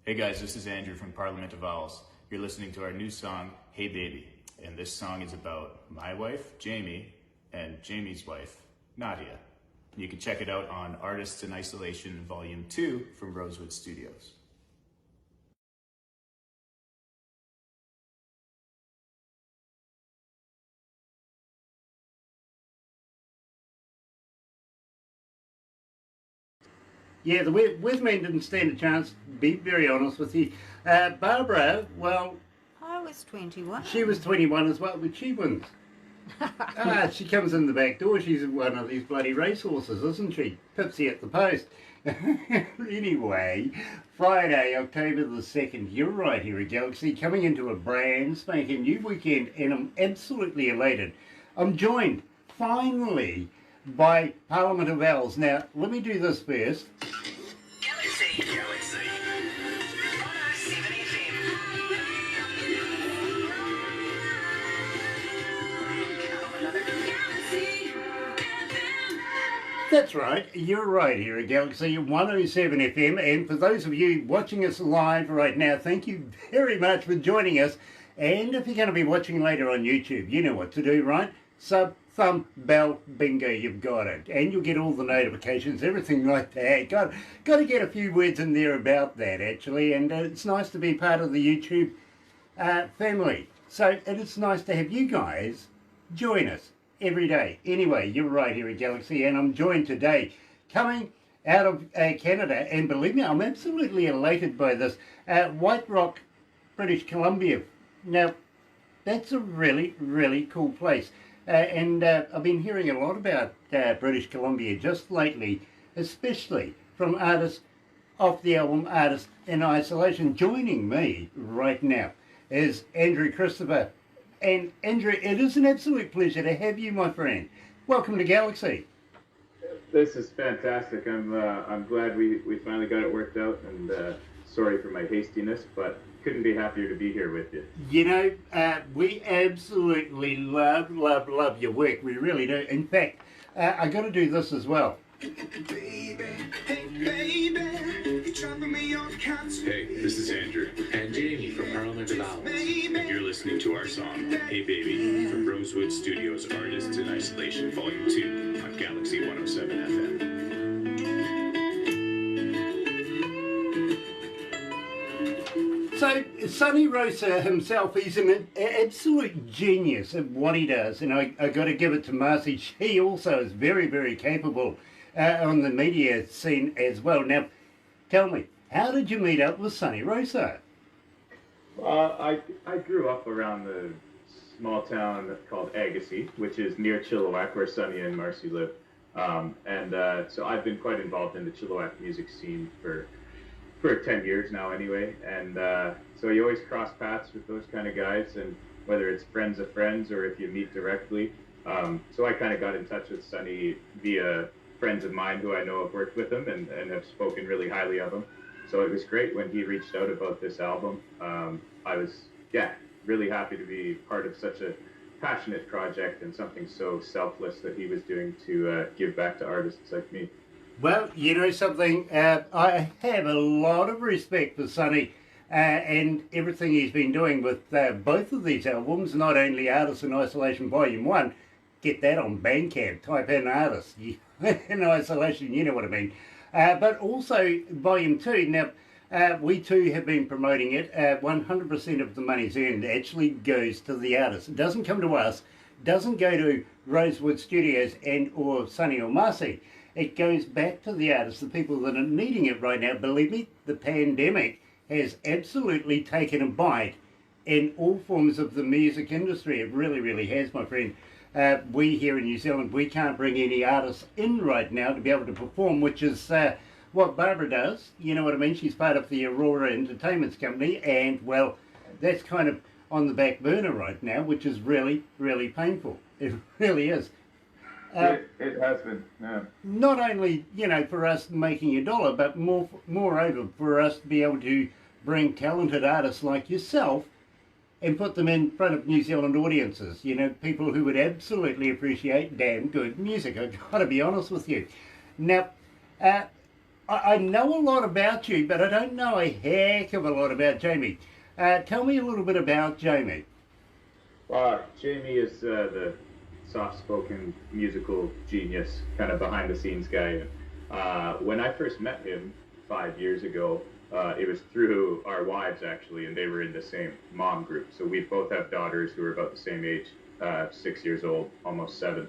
Hey guys, this is Andrew from Parliament of Owls. You're listening to our new song, Hey Baby. And this song is about my wife, Jamie, and Jamie's wife, Nadia. You can check it out on Artists in Isolation Volume 2 from Rosewood Studios. Yeah, the weatherman didn't stand a chance, to be very honest with you. Barbara, well... I was 21. She was 21 as well, but she wins. She comes in the back door. She's one of these bloody racehorses, isn't she? Pipsy at the post. Anyway, Friday, October the 2nd, you're right here at Galaxy, coming into a brand spanking new weekend, and I'm absolutely elated. I'm joined, finally, by Parliament of Owls. Now, let me do this first. Galaxy 107fm. That's right, you're right here at Galaxy 107 FM, and for those of you watching us live right now, thank you very much for joining us. And if you're going to be watching later on YouTube, you know what to do, right? Sub, thumb, bell, bingo, you've got it. And you'll get all the notifications, everything like that. Got to get a few words in there about that, actually, and it's nice to be part of the YouTube family. So it's nice to have you guys join us every day. Anyway, you're right here at Galaxy, and I'm joined today coming out of Canada, and believe me, I'm absolutely elated by this. White Rock, British Columbia. Now, that's a really, really cool place. And I've been hearing a lot about British Columbia just lately, especially from artists off the album Artists in Isolation. Joining me right now is Andrew Christopher. And Andrew, it is an absolute pleasure to have you, my friend. Welcome to Galaxy. This is fantastic. I'm glad we finally got it worked out, and sorry for my hastiness, but couldn't be happier to be here with you. You know, we absolutely love your work. We really do. In fact, I got to do this as well. Baby, hey baby, you're driving me all kinds. Hey, this is Andrew and Jamie from Parliament of Owls, and you're listening to our song, Hey Baby, from Rosewood Studios Artists in Isolation Volume 2 on Galaxy 107 FM. So, Sonny Rosa himself, he's an absolute genius at what he does, and I got to give it to Marcy. She also is very, very capable on the media scene as well. Now, tell me, how did you meet up with Sonny Rosa? I grew up around the small town called Agassiz, which is near Chilliwack, where Sonny and Marcy live. So I've been quite involved in the Chilliwack music scene for 10 years now anyway, and so you always cross paths with those kind of guys, and whether it's friends of friends or if you meet directly. So I kind of got in touch with Sonny via friends of mine who I know have worked with him and have spoken really highly of him. So it was great when he reached out about this album. I was, really happy to be part of such a passionate project and something so selfless that he was doing to give back to artists like me. Well, you know something, I have a lot of respect for Sonny and everything he's been doing with both of these albums, not only Artists in Isolation Volume 1, get that on Bandcamp, type in Artists in Isolation, you know what I mean, but also Volume 2. Now, we too have been promoting it. 100% of the money's earned actually goes to the artists. It doesn't come to us, doesn't go to Rosewood Studios and or Sonny or Marcy. It goes back to the artists, the people that are needing it right now. Believe me, the pandemic has absolutely taken a bite in all forms of the music industry. It really, really has, my friend. We here in New Zealand, we can't bring any artists in right now to be able to perform, which is what Barbara does. You know what I mean? She's part of the Aurora Entertainment's company, and, well, that's kind of on the back burner right now, which is really, really painful. It really is. It has been, yeah. Not only, for us making a dollar, but moreover, for us to be able to bring talented artists like yourself and put them in front of New Zealand audiences. People who would absolutely appreciate damn good music. I've got to be honest with you. Now, I know a lot about you, but I don't know a heck of a lot about Jamie. Tell me a little bit about Jamie. Jamie is the soft-spoken musical genius, kind of behind-the-scenes guy. When I first met him 5 years ago, it was through our wives, actually, and they were in the same mom group. So we both have daughters who are about the same age, 6 years old, almost 7.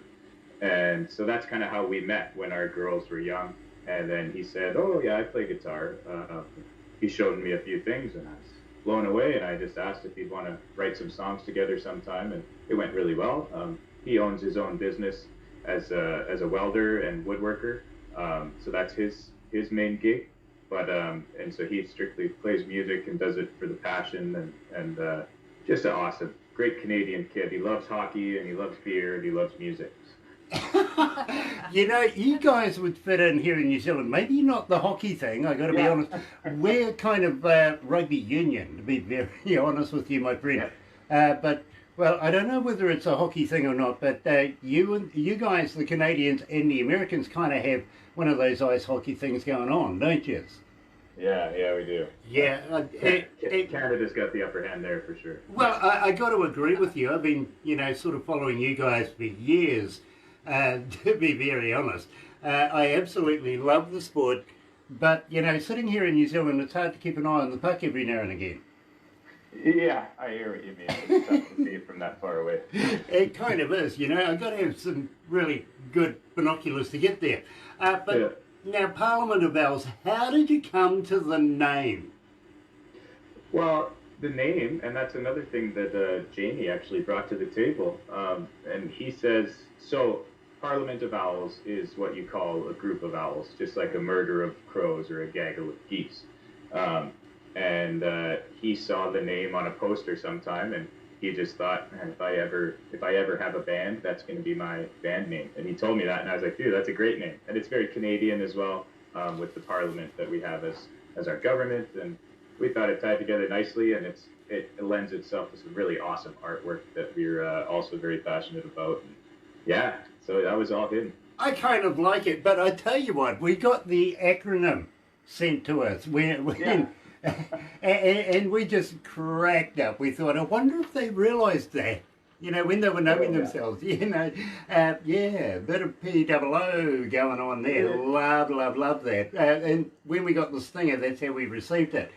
And so that's kind of how we met when our girls were young. And then he said, oh, yeah, I play guitar. He showed me a few things, and I was blown away. And I just asked if he'd want to write some songs together sometime, and it went really well. He owns his own business as a welder and woodworker. So that's his main gig. But and so he strictly plays music and does it for the passion, and just an awesome, great Canadian kid. He loves hockey, and he loves beer, and he loves music. You know, you guys would fit in here in New Zealand. Maybe not the hockey thing, I got to be honest. We're kind of rugby union, to be very honest with you, my friend. But, well, I don't know whether it's a hockey thing or not, but you guys, the Canadians and the Americans, kind of have one of those ice hockey things going on, don't you? Yeah, we do. Yeah. Canada's got the upper hand there for sure. Well, I got to agree with you. I've been, sort of following you guys for years. To be very honest, I absolutely love the sport, but sitting here in New Zealand, it's hard to keep an eye on the puck every now and again. Yeah, I hear what you mean. It's tough to see it from that far away. It kind of is, I've got to have some really good binoculars to get there. But now, Parliament of Owls, how did you come to the name? Well, the name, and that's another thing that Jamie actually brought to the table, and he says, so Parliament of Owls is what you call a group of owls, just like a murder of crows or a gaggle of geese. And he saw the name on a poster sometime, and he just thought, man, if I ever have a band, that's going to be my band name. And he told me that, and I was like, dude, that's a great name. And it's very Canadian as well, with the Parliament that we have as our government, and we thought it tied together nicely, and it lends itself to some really awesome artwork that we're also very passionate about. And yeah, so that was all hidden. I kind of like it, but I tell you what, we got the acronym sent to us and we just cracked up. We thought, I wonder if they realised that, when they were knowing themselves, a bit of P-double-O going on there. Love that. And when we got the stinger, that's how we received it.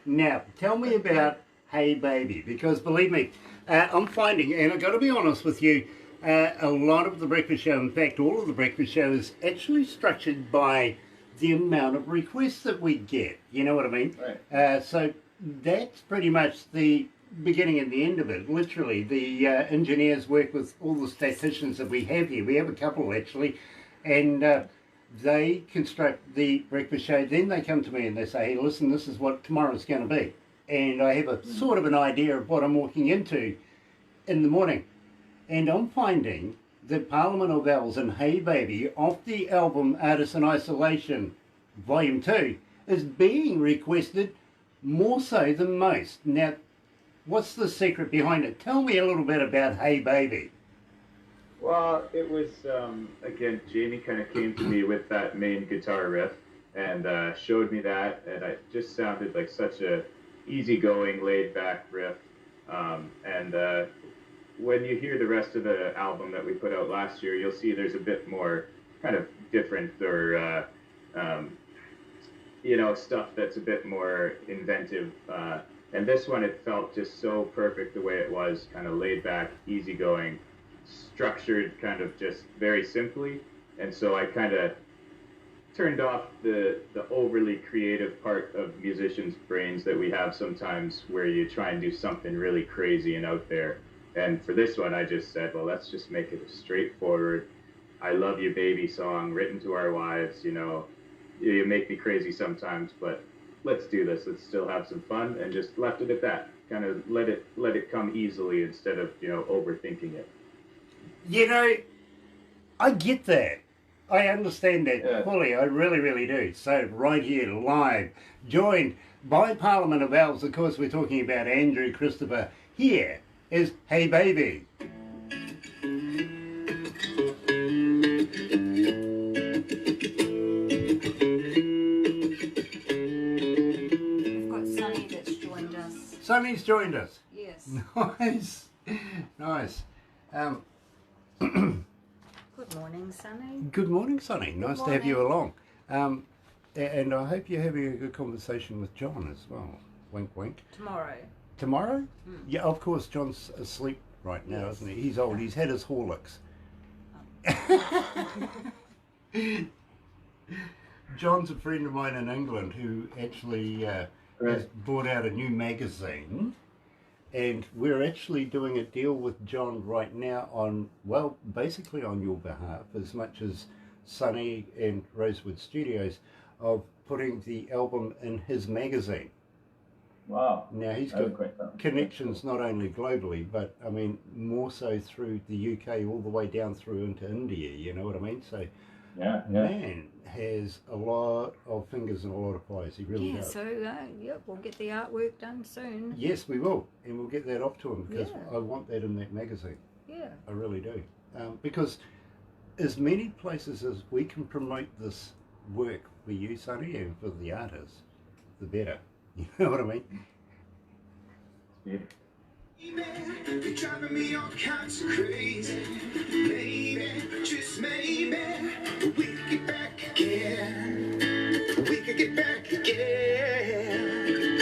Now, tell me about Hey Baby, because believe me, I'm finding, and I've got to be honest with you, a lot of the breakfast show, in fact, all of the breakfast show is actually structured by the amount of requests that we get. You know what I mean? Right. So that's pretty much the beginning and the end of it. Literally, the engineers work with all the statisticians that we have here. We have a couple, actually, and they construct the breakfast show. Then they come to me and they say, hey, listen, this is what tomorrow's going to be. And I have a sort of an idea of what I'm walking into in the morning. And I'm finding that Parliament of Owls and Hey Baby, off the album Artists in Isolation Volume 2, is being requested more so than most. Now, what's the secret behind it? Tell me a little bit about Hey Baby. Well, it was, again, Jamie kind of came to me with that main guitar riff and showed me that, and it just sounded like such a easygoing, laid-back riff. When you hear the rest of the album that we put out last year, you'll see there's a bit more kind of different or, stuff that's a bit more inventive. And this one, it felt just so perfect the way it was, kind of laid back, easygoing, structured kind of just very simply. And so I kind of turned off the overly creative part of musicians' brains that we have sometimes where you try and do something really crazy and out there. And for this one, I just said, well, let's just make it a straightforward, I love you, baby song written to our wives. You make me crazy sometimes, but let's do this. Let's still have some fun, and just left it at that. Kind of let it come easily instead of, overthinking it. I get that. I understand that fully. I really, really do. So right here, live, joined by Parliament of Owls. Of course, we're talking about Andrew Christopher. Here is Hey Baby. has joined us. Sonny's joined us. Yes. Nice. Nice. Good morning, Sonny. Good morning, Sonny. Nice to have you Morning. along. And I hope you're having a good conversation with John as well. Wink, wink. Tomorrow. Tomorrow? Yeah, of course, John's asleep right now, Yes. isn't he? He's old. He's had his Horlicks. John's a friend of mine in England who actually has brought out a new magazine, and we're actually doing a deal with John right now on, well, basically on your behalf, as much as Sunny and Rosewood Studios, of putting the album in his magazine. Wow. Now he's got connections not only globally, but I mean more so through the UK all the way down through into India, you know what I mean? So man has a lot of fingers and a lot of pies, he really Yeah, does. so we'll get the artwork done soon. Yes, we will, and we'll get that off to him because Yeah. I want that in that magazine. Yeah. I really do. Because as many places as we can promote this work for you, Sonny, and for the artists, the better. You know what I mean? You're driving me all kinds of crazy. Maybe, just maybe, we could get back again. We could get back again.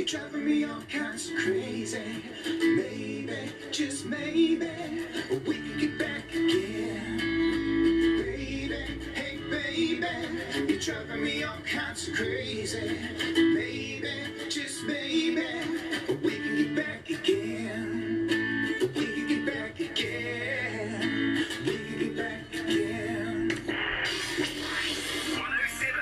Driving me all kinds of crazy. Maybe, just maybe, we could get back again. Baby, hey baby, you're driving me all kinds of crazy. Maybe, just maybe, we can get back again. We can get back again. We can get back again. 107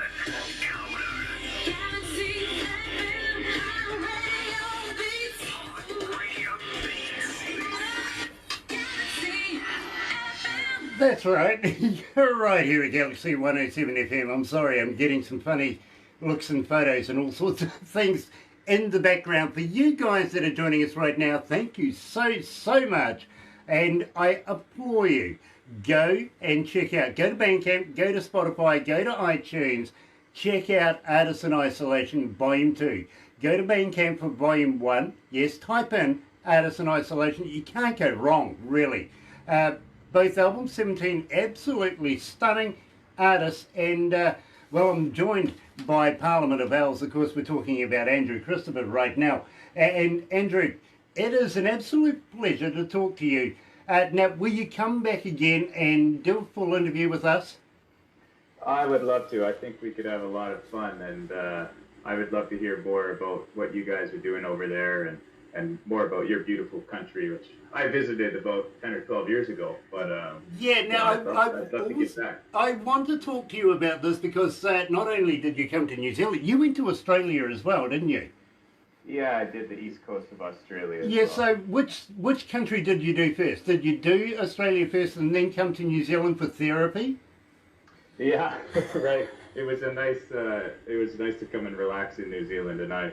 That's right. You're right here at Galaxy 107 FM. I'm sorry, I'm getting some funny looks and photos and all sorts of things in the background. For you guys that are joining us right now, thank you so much. And I applaud you. Go and check out, go to Bandcamp, go to Spotify, go to iTunes, check out Artists in Isolation Volume 2. Go to Bandcamp for Volume 1. Yes, type in Artists in Isolation. You can't go wrong, really. Both albums, 17 absolutely stunning artists, and well, I'm joined by Parliament of Owls. Of course, we're talking about Andrew Christopher right now. And Andrew, it is an absolute pleasure to talk to you. Now, will you come back again and do a full interview with us? I would love to. I think we could have a lot of fun, and I would love to hear more about what you guys are doing over there, and more about your beautiful country, which I visited about 10 or 12 years ago. But I'd love to get back. I want to talk to you about this because not only did you come to New Zealand, you went to Australia as well, didn't you? Yeah, I did the east coast of Australia. Yeah, well. so which country did you do first? Did you do Australia first and then come to New Zealand for therapy? Yeah, right. It was nice to come and relax in New Zealand, and I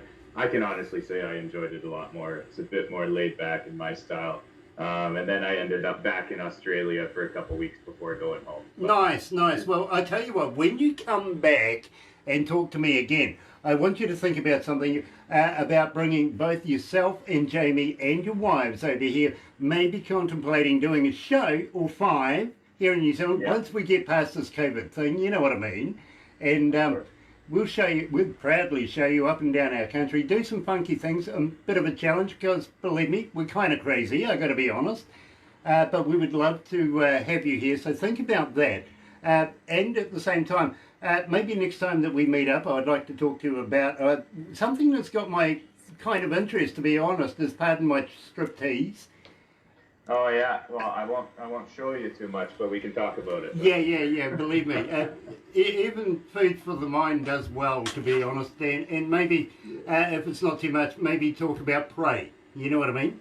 can honestly say I enjoyed it a lot more. It's a bit more laid back in my style. And then I ended up back in Australia for a couple weeks before going home. But Nice. Well, I tell you what, when you come back and talk to me again, I want you to think about something, about bringing both yourself and Jamie and your wives over here, maybe contemplating doing a show or 5 here in New Zealand, once we get past this COVID thing, you know what I mean? And we'll proudly show you up and down our country, do some funky things, a bit of a challenge, because believe me, we're kind of crazy, I got to be honest. But we would love to have you here, so think about that. And at the same time, maybe next time that we meet up, I'd like to talk to you about something that's got my kind of interest, to be honest, is pardon my striptease. oh yeah, well I won't show you too much, but we can talk about it. Yeah, believe me. Even food for the mind does well, to be honest, and maybe, if it's not too much, maybe talk about prey. You know what I mean?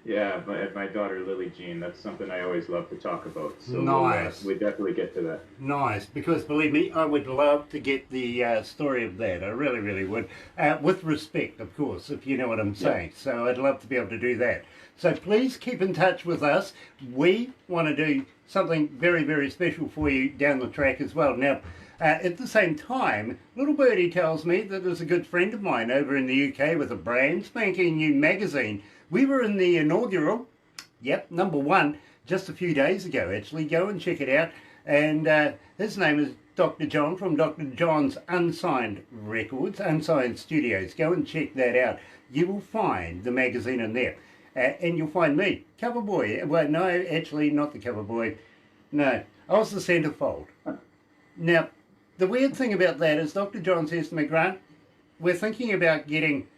Yeah, my daughter Lily Jean. That's something I always love to talk about. So Nice. we definitely get to that. Nice, because believe me, I would love to get the story of that. I really, really would. With respect, of course, if you know what I'm saying. So I'd love to be able to do that. So please keep in touch with us. We want to do something very, very special for you down the track as well. Now, at the same time, Little Birdie tells me that there's a good friend of mine over in the UK with a brand spanking new magazine. We were in the inaugural, #1, just a few days ago actually. Go and check it out. And his name is Dr. John from Dr. John's Unsigned Records, Unsigned Studios. Go and check that out. You will find the magazine in there. And you'll find me, cover boy. Well, no, actually not the cover boy. No, I was the centerfold. Now, the weird thing about that is Dr. John says to me, Grant, we're thinking about getting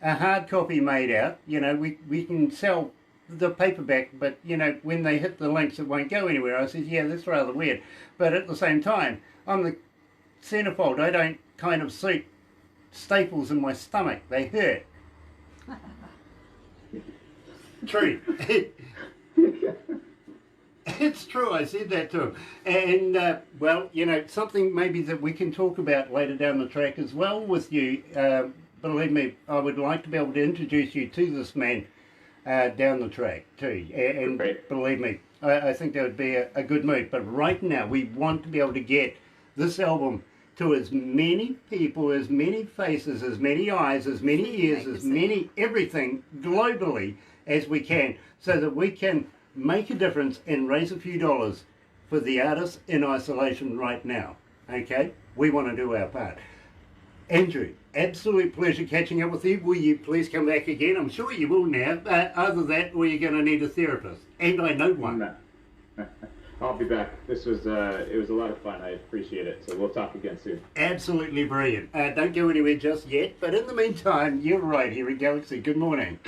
a hard copy made out. You know, we can sell the paperback, but, you know, when they hit the links, it won't go anywhere. I said, yeah, that's rather weird. But at the same time, I'm the centerfold. I don't kind of suit staples in my stomach. They hurt. True. It's true, I said that to him. And, well, you know, something maybe that we can talk about later down the track as well with you. Believe me, I would like to be able to introduce you to this man down the track too. And Great. believe me, I think that would be a good move. But right now, we want to be able to get this album to as many people, as many faces, as many eyes, as many ears, as many everything globally as we can, so that we can make a difference and raise a few dollars for the artists in isolation right now. Okay? We want to do our part. Andrew, absolute pleasure catching up with you. Will you please come back again? I'm sure you will now. Either that or you're going to need a therapist. And I know one. No. I'll be back. This was it was a lot of fun. I appreciate it. So we'll talk again soon. Absolutely brilliant. Don't go anywhere just yet. But in the meantime, you're right here at Galaxy. Good morning.